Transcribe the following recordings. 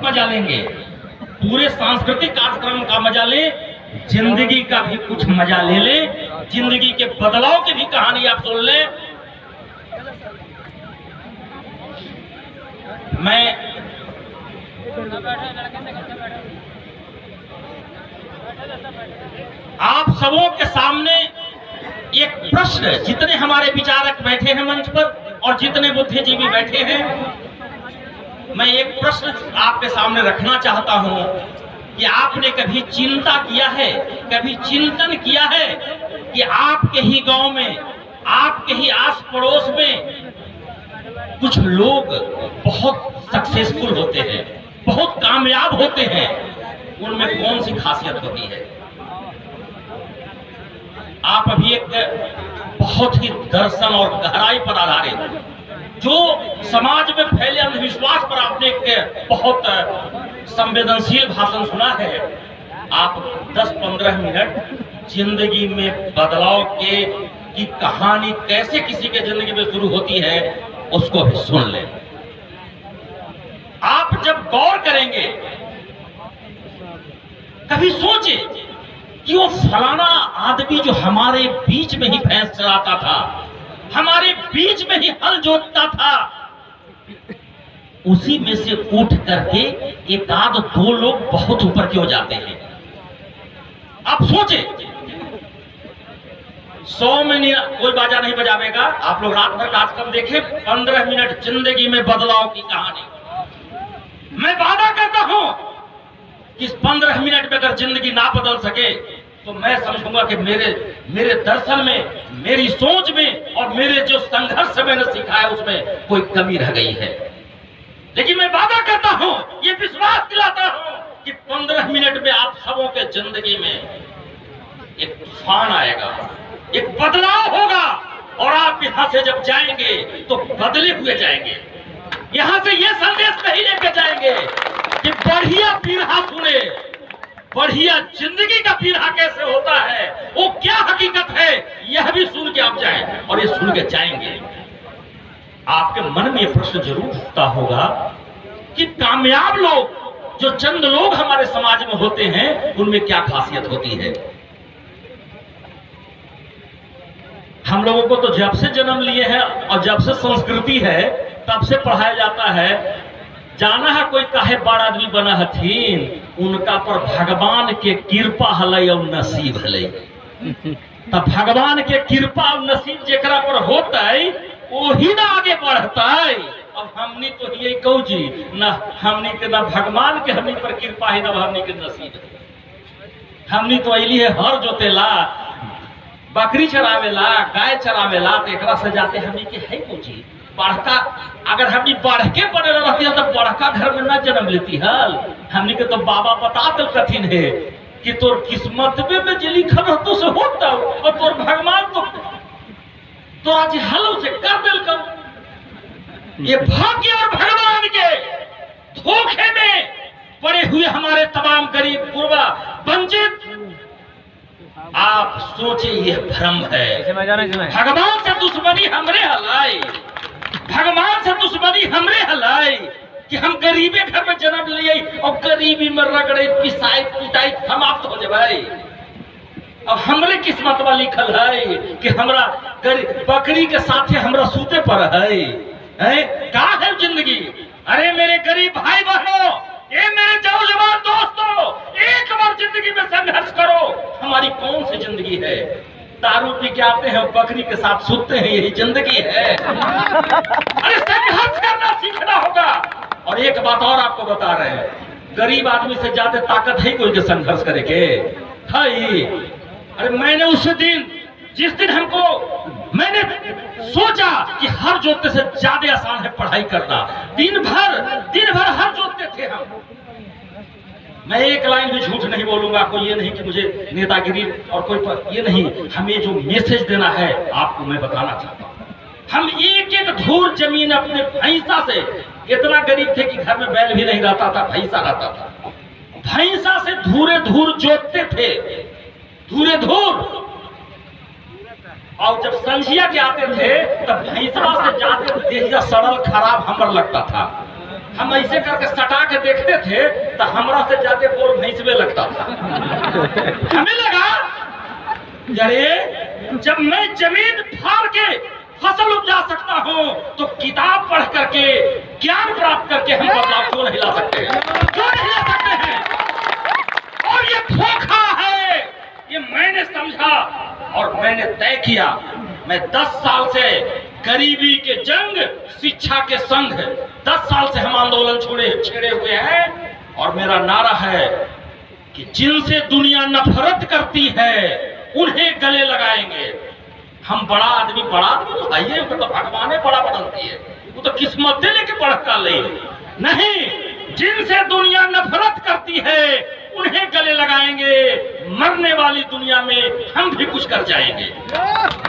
मजा लेंगे, पूरे सांस्कृतिक कार्यक्रम का मजा ले, जिंदगी का भी कुछ मजा ले ले, जिंदगी के बदलाव की भी कहानी आप सुन ले। मैं आप सबों के सामने एक प्रश्न, जितने हमारे विचारक बैठे हैं मंच पर और जितने बुद्धिजीवी बैठे हैं, मैं एक प्रश्न आपके सामने रखना चाहता हूं कि आपने कभी चिंता किया है, कभी चिंतन किया है कि आपके ही गांव में, आपके ही आस पड़ोस में कुछ लोग बहुत सक्सेसफुल होते हैं, बहुत कामयाब होते हैं, उनमें कौन सी खासियत होती है? आप अभी एक बहुत ही दर्शन और गहराई पर आधारित, जो समाज में फैले अंधविश्वास पर आपने एक बहुत संवेदनशील भाषण सुना है। आप 10-15 मिनट जिंदगी में बदलाव की कहानी कैसे किसी के जिंदगी में शुरू होती है उसको भी सुन लें। आप जब गौर करेंगे, कभी सोचे कि वो फलाना आदमी जो हमारे बीच में ही भैंस चराता था, हमारे बीच में ही हल जोतता था, उसी में से उठ करके एक आध दो लोग बहुत ऊपर क्यों जाते हैं? आप सोचे, 100 में कोई बाजा नहीं बजावेगा। आप लोग रात भर कार्यक्रम देखें, 15 मिनट जिंदगी में बदलाव की कहानी। मैं वादा करता हूं कि इस 15 मिनट में अगर जिंदगी ना बदल सके तो मैं समझूंगा कि मेरे दर्शन में, मेरी सोच में और मेरे जो संघर्ष से मैंने सीखा है उसमें कोई कमी रह गई है। लेकिन मैं वादा करता हूं, ये विश्वास दिलाता हूं कि 15 मिनट में आप सबों के जिंदगी में एक तूफान आएगा, एक बदलाव होगा और आप यहां से जब जाएंगे तो बदले हुए जाएंगे। यहां से ये संदेश नहीं लेके जाएंगे कि बढ़िया पीढ़ा सुने, बढ़िया जिंदगी का पीढ़ा कैसे होता है, वो क्या हकीकत है, यह भी सुन के आप जाएं और ये सुन के जाएंगे। आपके मन में ये प्रश्न जरूर उठता होगा कि कामयाब लोग, जो चंद लोग हमारे समाज में होते हैं, उनमें क्या खासियत होती है? हम लोगों को तो जब से जन्म लिए हैं और जब से संस्कृति है तब से पढ़ाया जाता है, जाना है कोई काहे बड़ आदमी बना हथिन, उनका पर भगवान के कृपा हलै और नसीब हलै। तब भगवान के कृपा और नसीब जेकरा पर होतै वही ना आगे बढ़तै। अब हमनी तो ये कहू जी ना, हमनी के ना भगवान के हमनी पर कृपा है, ना हमनी के नसीब है। हमनी तो अली है हर जोतेला, बकरी चरावेला, गाय चरावेला, तो एकरा से जाते हमनी के है को जी बड़का। अगर हमनी बढ़ के बने रहती है तो बड़का घर में ना जन्म लेती हल। हमनी के तो बाबा बता दल कठिन है कि तोर किस्मत में जे लिखल रहतो से होता, और तोर भगवान तो तोरा जी हल से कर दिल कर। ये भाग्य और भगवान के धोखे में पड़े हुए हमारे तमाम गरीब गुरबा वंचित, आप सोचे यह भ्रम है। भगवान से दुश्मनी हमरे हलाई, भगवान से दुश्मनी हमरे हलाई कि हम गरीबे घर में जन्म लिए और गरीबी में रगड़े पिसाई पिटाई समाप्त हो जाए। अब हमरे किस्मत में लिखल है कि हमरा बकरी के साथे हमरा सूते पर है का है जिंदगी। अरे मेरे गरीब भाई बहनों, ये मेरे नौजवान दोस्तों, एक बार जिंदगी में संघर्ष करो। हमारी कौन सी जिंदगी है? दारू पी के आते हैं, बकरी के साथ सोते हैं, यही जिंदगी है। अरे संघर्ष करना सीखना होगा। और एक बात और आपको बता रहे हैं, गरीब आदमी से ज्यादा ताकत है कोई के संघर्ष करे के है। अरे मैंने उस दिन, जिस दिन मैंने सोचा कि हर जोतने से ज्यादा आसान है पढ़ाई करना, दिन भर हर जोतते थे हम। मैं एक लाइन भी झूठ नहीं बोलूंगा, कोई ये नहीं कि मुझे नेतागिरी और कोई ये नहीं, हमें जो मैसेज देना है आपको मैं बताना चाहता हूँ। हम एक एक धूर जमीन अपने भैंसा से, इतना गरीब थे कि घर में बैल भी नहीं रहता था, भैंसा रहता था, भैंसा से धूरे धूर जोतते थे, धूरे धूर। और जब संझिया के आते थे तब भैंसवा से जाते देहिया सड़ल खराब हमर लगता था। हम ऐसे करके सटा के देखते थे तो हमरा से ज्यादा बोर भैंसवे लगता था। हमें लगा अरे जब मैं जमीन फाड़ के फसल उपजा सकता हूँ तो किताब पढ़ करके ज्ञान प्राप्त करके हम बदलाव क्यों नहीं ला सकते हैं? क्यों नहीं ला सकते हैं? और ये धोखा है, ये मैंने समझा और मैंने तय किया। मैं 10 साल से गरीबी के जंग, शिक्षा के संघ, 10 साल से हम आंदोलन छेड़े हुए हैं और मेरा नारा है कि जिनसे दुनिया नफरत करती है उन्हें गले लगाएंगे। हम बड़ा आदमी तो आइए, वो तो भगवान बड़ा बदलती है, वो तो किस्मत लेके बढ़ता ले नहीं। जिनसे दुनिया नफरत करती है उन्हें गले लगाएंगे। मरने वाली दुनिया में हम भी कुछ कर जाएंगे,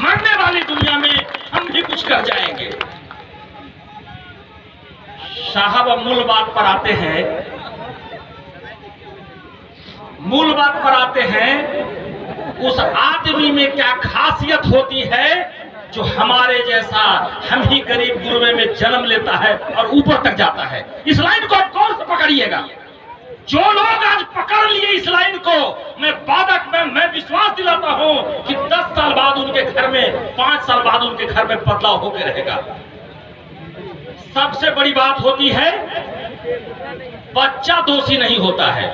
मरने वाली दुनिया में हम भी कुछ कर जाएंगे। साहब अब मूल बात पर आते हैं, मूल बात पर आते हैं। उस आदमी में क्या खासियत होती है जो हमारे जैसा हम ही गरीब गुरबे में जन्म लेता है और ऊपर तक जाता है। इस लाइन को आप गौर से पकड़िएगा। जो लोग आज पकड़ लिए इस लाइन को, मैं विश्वास दिलाता हूं कि 10 साल बाद उनके घर में, 5 साल बाद उनके घर में बदलाव होकर रहेगा। सबसे बड़ी बात होती है बच्चा दोषी नहीं होता है।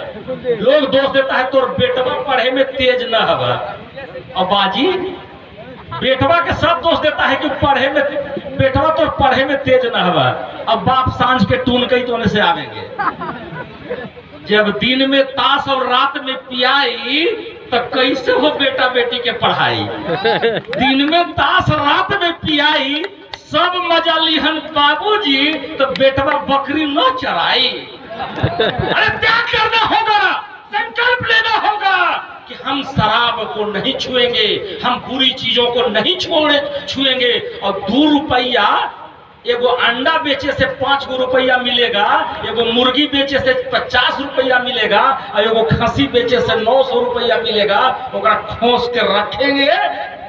लोग दोष देता है तोर बेटवा पढ़े में तेज न हवा, और बाजी बेटवा के सब दोष देता है कि पढ़े में, बेटवा तो पढ़े में तेज न हवा। अब बाप सांझ के टून कई तोने से आवेंगे। जब दिन में ताश और रात में पियाई तो कैसे हो बेटा बेटी के पढ़ाई। दिन में ताश रात में पियाई सब मजा लिहन बाबूजी, तो बेटवा बकरी न चराई। अरे त्याग करना होगा, संकल्प लेना होगा कि हम शराब को नहीं छुएंगे, हम बुरी चीजों को नहीं छुएंगे। और 2 रुपया एगो अंडा बेचे से 5 रुपया मिलेगा, एगो मुर्गी बेचे से 50 रुपया मिलेगा, और एगो खसी बेचे से 900 रुपया मिलेगा। ओकरा खोस के रखेंगे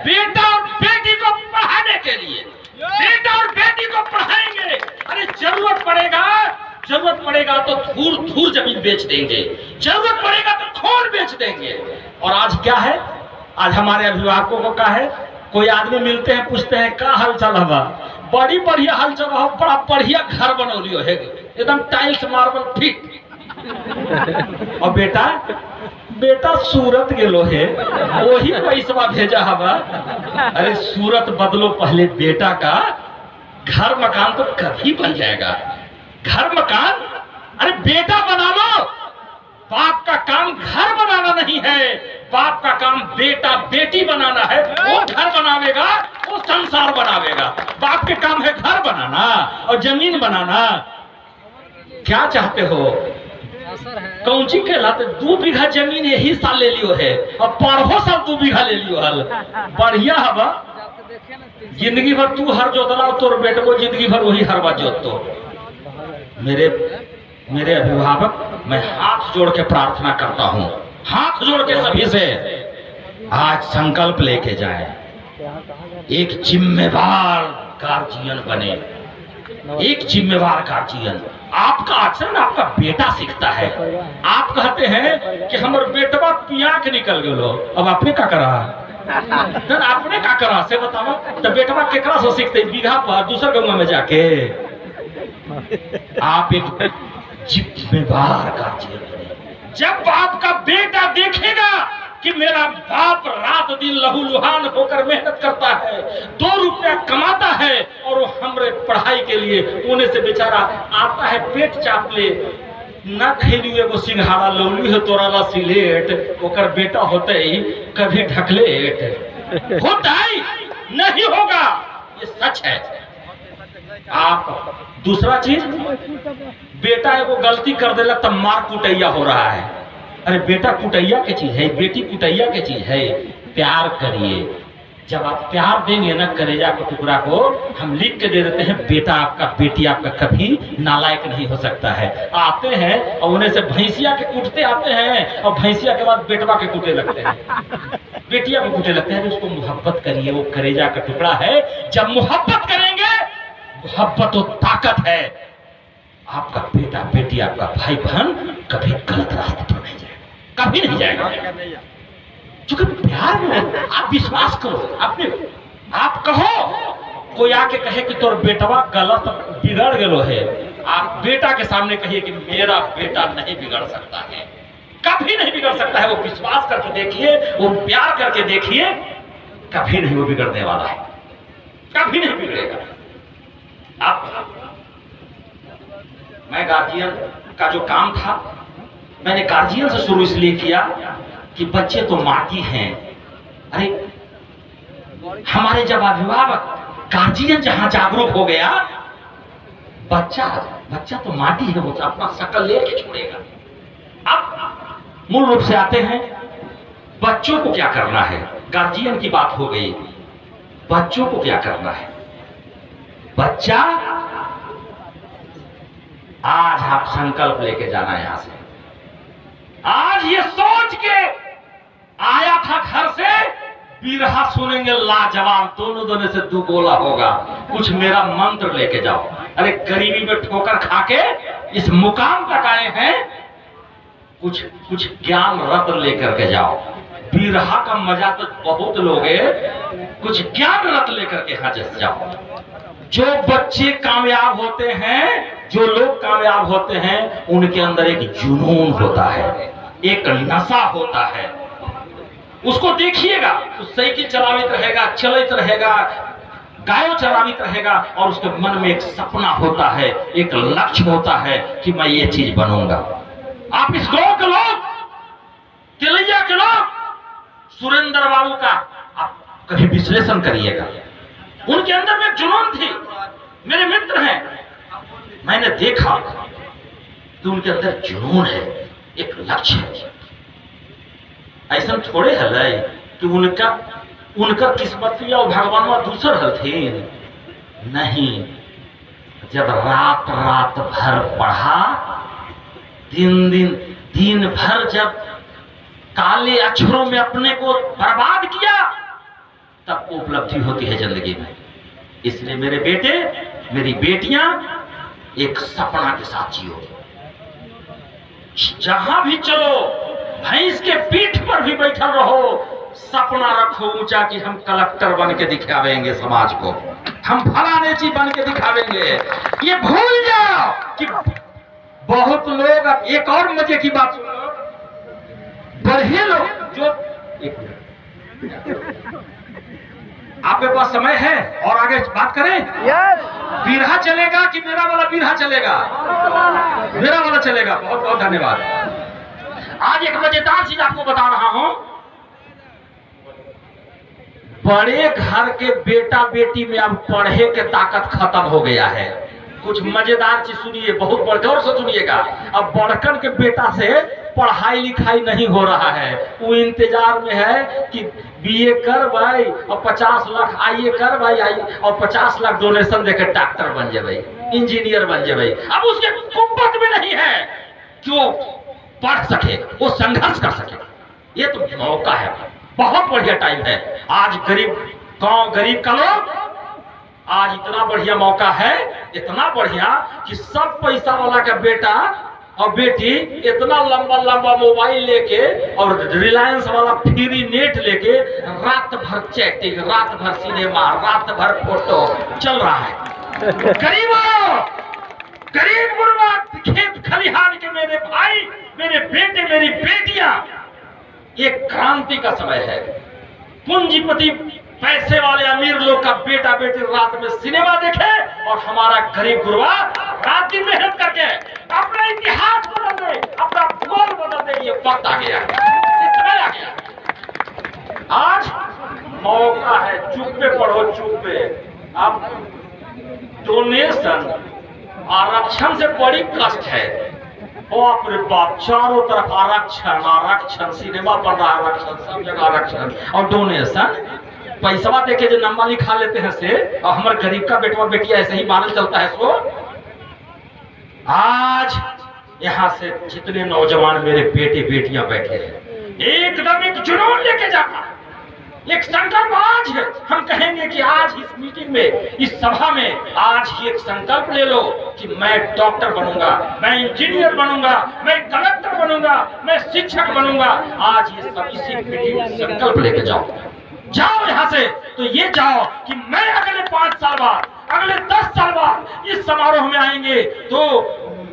बेटा और बेटी को पढ़ाने के लिए। बेटा और बेटी को पढ़ाएंगे। अरे जरूरत पड़ेगा तो थूर जमीन बेच देंगे, जरूरत पड़ेगा तो खून बेच देंगे। और आज क्या है, आज हमारे अभिभावकों को क्या है, कोई आदमी मिलते हैं पूछते हैं क्या हाल चाल हवा, बड़ी बढ़िया हाल चाल हो, बड़ा बढ़िया घर बनौलियो है, एकदम टाइल्स मार्बल फिट। और बेटा सूरत गेलो है, वही पैसा भेजा हवा। अरे सूरत बदलो पहले बेटा का, घर मकान तो कभी बन जाएगा। घर मकान, अरे बेटा बना लो। बाप का काम घर बनाना नहीं है, बाप का काम बेटा बेटी बनाना है। वो घर बनावेगा, वो संसार बनावेगा। बाप के काम है घर बनाना और जमीन बनाना। क्या चाहते हो, कौची के लाते 2 बीघा जमीन यही साल ले लियो है, और 15 साल 2 बीघा ले लियो हल। बढ़िया हवा, जिंदगी भर तू हर जोतला, तोर बेटको जिंदगी भर वही हरवा जोतो। मेरे अभिभावक, मैं हाथ जोड़ के प्रार्थना करता हूँ, हाथ जोड़ के सभी से आज संकल्प लेके जाए, एक जिम्मेवार गार्जियन बने, एक जिम्मेवार गार्जियन। आपका आचरण आपका बेटा सीखता है। आप कहते हैं कि हमारे बेटवा पियाक निकल गयो, अब आपने क्या करा, आपने क्या करा से बताओ। तो बेटवा केकरा से सीखते, बीघा पर दूसरा गाँव में जाके। आप एक जिम्मेवार गार्जियन बने। जब आपका बेटा देखेगा कि मेरा बाप रात दिन लहूलुहान होकर मेहनत करता है, 2 रुपया कमाता है, और वो हमरे पढ़ाई के लिए कोने से बेचारा आता है पेट चाप ले, न खेली एगो सिंघाड़ा लौली है तोरा सिलेट, ओकर बेटा होते ही कभी ढकलेट होता ही नहीं होगा। ये सच है। आप दूसरा चीज, बेटा एगो गलती कर देला तब मार कुटैया हो रहा है। अरे बेटा कुटैया की चीज है, बेटी कुटैया की चीज है। प्यार करिए। जब आप प्यार देंगे ना कलेजा के टुकड़ा को, हम लिख के दे देते हैं, बेटा आपका बेटी आपका कभी नालायक नहीं हो सकता है। आते हैं और उन्हें से भैंसिया के कूटते आते हैं, और भैंसिया के बाद बेटवा के कूटे लगते हैं, बेटिया के कूटे लगते हैं। उसको मोहब्बत करिए, वो कलेजा का टुकड़ा है। जब मोहब्बत करेंगे, मोहब्बत वो ताकत है। आपका बेटा बेटी आपका भाई बहन कभी गलत रास्ते पर नहीं जाएगा, कभी नहीं जाएगा। क्योंकि प्यार में आप विश्वास करो, अपने आप कहो, कोई आके कहे कि तोर बेटवा गलत बिगड़ गलो है, आप बेटा के सामने कहिए कि मेरा बेटा नहीं बिगड़ सकता है, कभी नहीं बिगड़ सकता है। वो विश्वास करके देखिए, वो प्यार करके देखिए, कभी नहीं वो बिगड़ने वाला है, कभी नहीं बिगड़ेगा। आप मैं गार्जियन का जो काम था, मैंने गार्जियन से शुरू इसलिए किया कि बच्चे तो माटी हैं। अरे हमारे जब अभिभावक गार्जियन जहां जागरूक हो गया, बच्चा तो माटी है, वो तो अपना शकल लेके छोड़ेगा। अब मूल रूप से आते हैं, बच्चों को क्या करना है। गार्जियन की बात हो गई, बच्चों को क्या करना है। बच्चा आज आप संकल्प लेके जाना है यहां से। आज ये सोच के आया था घर से, बिरहा सुनेंगे लाजवाब, दोनों दोनों से दो गोला होगा, कुछ मेरा मंत्र लेके जाओ। अरे गरीबी में ठोकर खाके इस मुकाम तक आए हैं, कुछ ज्ञान रत्न लेकर के जाओ। बिरहा का मजा तो बहुत लोगे, कुछ ज्ञान रत्न लेकर के यहाँ जैसे जाओ। जो बच्चे कामयाब होते हैं, जो लोग कामयाब होते हैं, उनके अंदर एक जुनून होता है, एक नशा होता है। उसको देखिएगा, तो साइकिल चलावित रहेगा, चलित रहेगा, गायों चरावित रहेगा, और उसके मन में एक सपना होता है, एक लक्ष्य होता है कि मैं ये चीज बनूंगा। आप इस गांव के लोग, तिलैया के लोग, सुरेंद्र बाबू का आप कभी विश्लेषण करिएगा। उनके अंदर में एक जुनून थी, मेरे मित्र हैं, मैंने देखा कि उनके अंदर जुनून है, एक लक्ष्य है। ऐसा थोड़े हल कि उनका किस्मत या भगवान दूसर हलथिन, नहीं। जब रात भर पढ़ा, दिन भर जब काले अक्षरों में अपने को बर्बाद किया, तब उपलब्धि होती है जिंदगी में। इसलिए मेरे बेटे, मेरी बेटियां, एक सपना के साथ जियो। जहां भी चलो, भैंस के पीठ पर भी बैठा रहो, सपना रखो ऊंचा कि हम कलेक्टर बन के दिखावेंगे समाज को, हम फलाने चीज बन के दिखावेंगे। ये भूल जाओ कि बहुत लोग, अब एक और मजे की बात सुनो, बढ़े लोग जो, एक आपके पास समय है और आगे बात करें? बिरहा चलेगा कि मेरा वाला बिरहा चलेगा? मेरा वाला चलेगा। बहुत बहुत धन्यवाद। आज एक मजेदार चीज आपको बता रहा हूं। बड़े घर के बेटा बेटी में अब पढ़े के ताकत खत्म हो गया है। कुछ मजेदार चीज सुनिए, बहुत गौर से सुनिएगा। अब बड़कन के बेटा से पढ़ाई लिखाई नहीं हो रहा है, वो इंतजार में है कि बीए कर भाई और 50 लाख आईए कर भाई आई, और 50 लाख डोनेशन देकर डॉक्टर बन जाए भाई, इंजीनियर बन जाए भाई। अब उसके कुंपत में नहीं है कि वो पढ़ सके, वो संघर्ष कर सके। ये तो मौका है, बहुत बढ़िया टाइम है। आज गरीब गांव, गरीब का लोग, आज इतना बढ़िया मौका है, इतना बढ़िया कि सब पैसा वाला का बेटा और बेटी इतना लंबा लंबा मोबाइल लेके और रिलायंस वाला फ्री नेट लेके रात भर चैटिंग, रात भर सिनेमा, रात भर फोटो चल रहा है। गरीबों, गरीब गुरबा, खेत खलिहान के मेरे भाई, मेरे बेटे, मेरी बेटियां, ये क्रांति का समय है। पूंजीपति, पैसे वाले अमीर लोग का बेटा बेटी रात में सिनेमा देखे, और हमारा गरीब गुरबा रात दिन मेहनत करके अपना इतिहास बदल दे, अपना भूगोल बदल दे। ये वक्त आ गया, ये समय आ गया। आज मौका है, चुप पे पढ़ो, चुप पे। अब डोनेशन, आरक्षण से बड़ी कष्ट है। बाप रे बाप, चारों तरफ आरक्षण, आरक्षण, सिनेमा बन रहा है, आरक्षण, सब जगह आरक्षण और डोनेशन। पैसा देके जो नंबर लिखा लेते हैं से, और हमारे गरीब का बेटवा बेटिया ऐसे ही मानल चलता है। सो आज यहां से जितने नौजवान मेरे बेटे बेटियां बैठे हैं, एकदम एक जुनून लेके जाना, एक संकल्प आज हम कहेंगे कि आज इस मीटिंग में, इस सभा में आज ही एक संकल्प ले लो कि मैं डॉक्टर बनूंगा, मैं इंजीनियर बनूंगा, मैं कलेक्टर बनूंगा, मैं शिक्षक बनूंगा। आज ये सब इसी मीटिंग में संकल्प लेके जाओ यहाँ से। तो ये जाओ कि मैं अगले 5 साल बाद, अगले 10 साल बाद इस समारोह में आएंगे तो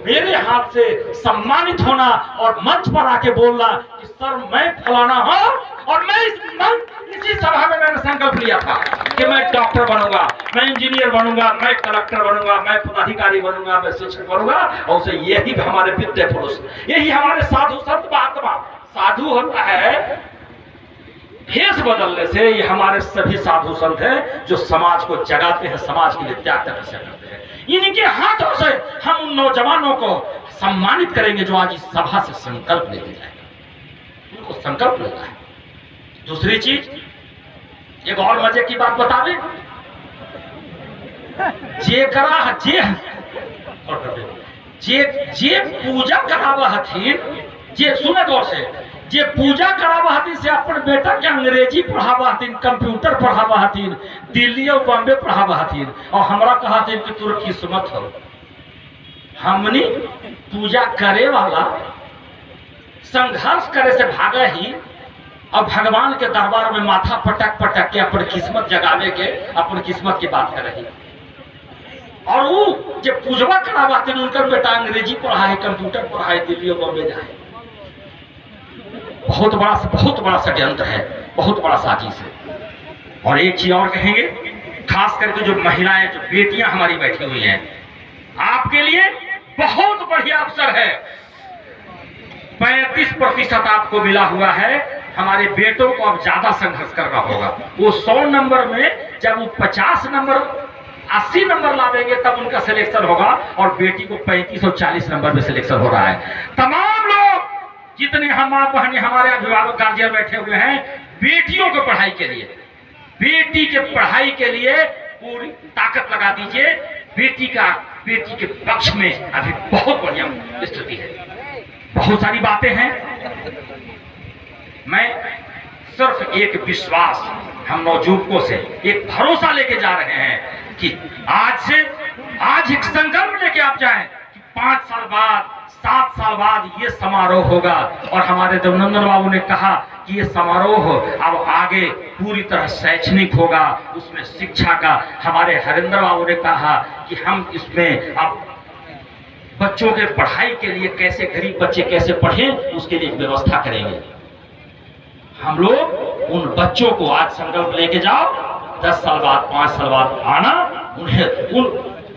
मेरे हाथ से सम्मानित होना और मंच पर आके बोलना कि सर मैं फलाना हूं और मैं इसी सभा में मैंने संकल्प लिया था कि मैं डॉक्टर बनूंगा, मैं इंजीनियर बनूंगा, मैं कलेक्टर बनूंगा, मैं पदाधिकारी बनूंगा, मैं शिक्षक बनूंगा। और उसे यही हमारे विद्या पुरुष, यही हमारे साधु संत महात्मा। साधु होता है भेष बदलने से, ये हमारे सभी साधु संत हैं जो समाज को जगाते हैं, समाज के लिए त्याग तपस्या करते हैं। इनके हाथों से हम उन नौजवानों को सम्मानित करेंगे जो आज इस सभा से संकल्प लेके जाएंगे। उनको संकल्प लेना है। दूसरी चीज, एक और मजे की बात बता दें, जे पूजा करावा हथिन, जे सुने गौर से, जे पूजा करावा हथिन से अपन बेटा के अंग्रेजी पढ़ावा हथिन, कंप्यूटर पढ़ावा हथिन, दिल्ली और बॉम्बे पढ़ावा हथिन, और हमरा कहा कि तोर किस्मत हो। हमनी पूजा करे वाला संघर्ष करे से भागा ही और भगवान के दरबार में माथा पटक पटक के अपन किस्मत जगावे के, अपन किस्मत की बात कर रही। और वो जो पूजवा करावा हथिन उनकर बेटा अंग्रेजी पढ़ा है, कंप्यूटर पढ़ा है, दिल्ली और बॉम्बे जाए। बहुत बड़ा षड्यंत्र है, बहुत बड़ा साजिश है। और एक चीज और कहेंगे, खास करके जो महिलाएं, जो बेटियां हमारी बैठी हुई हैं, आपके लिए बहुत बढ़िया अवसर है। 35% आपको मिला हुआ है। हमारे बेटों को अब ज्यादा संघर्ष करना होगा। वो 100 नंबर में जब वो 50 नंबर 80 नंबर लावेंगे तब उनका सिलेक्शन होगा, और बेटी को 35 और 40 नंबर में सिलेक्शन हो रहा है। तमाम लोग जितने हम माँ बहनी, हमारे अभिभावक गार्जियन बैठे हुए हैं, बेटियों को पढ़ाई के लिए, बेटी के पढ़ाई के लिए पूरी ताकत लगा दीजिए। बेटी के पक्ष में अभी बहुत बढ़िया स्थिति है। बहुत सारी बातें हैं। मैं सिर्फ एक विश्वास हम नौजुवकों से, एक भरोसा लेके जा रहे हैं कि आज एक संकल्प लेके आप जाएं कि 5 साल बाद, 7 साल बाद ये समारोह होगा। और हमारे देवनंदन बाबू ने कहा कि ये समारोह अब आगे पूरी तरह शैक्षणिक होगा, उसमें शिक्षा का। हमारे हरिंद्र बाबू ने कहा कि हम इसमें अब बच्चों के पढ़ाई के लिए कैसे, गरीब बच्चे कैसे पढ़ें, उसके लिए व्यवस्था करेंगे। हम लोग उन बच्चों को आज संकल्प लेके जाओ, 10 साल बाद, 5 साल बाद आना, उन्हें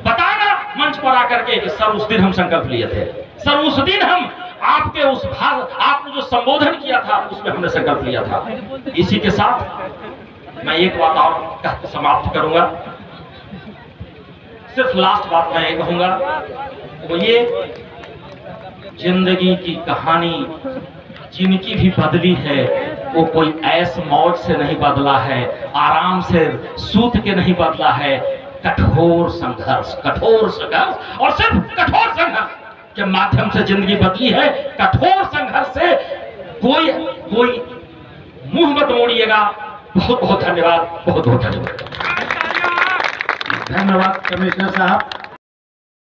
बताना मंच पर आकर के कि सर उस दिन हम संकल्प लिए थे, सर उस दिन हम आपके उस आपने जो संबोधन किया था उसमें हमने संकल्प लिया था। इसी के साथ मैं एक बात और कहकर समाप्त करूंगा। सिर्फ लास्ट बात मैं ये कहूंगा, वो ये जिंदगी की कहानी जिनकी भी बदली है वो कोई ऐश मौज से नहीं बदला है, आराम से सूत के नहीं बदला है। कठोर संघर्ष और सिर्फ कठोर संघर्ष के माध्यम से जिंदगी बदली है। कठोर संघर्ष से कोई मुंह मत मोड़िएगा। बहुत बहुत धन्यवाद, बहुत बहुत धन्यवाद। धन्यवाद कमिश्नर साहब।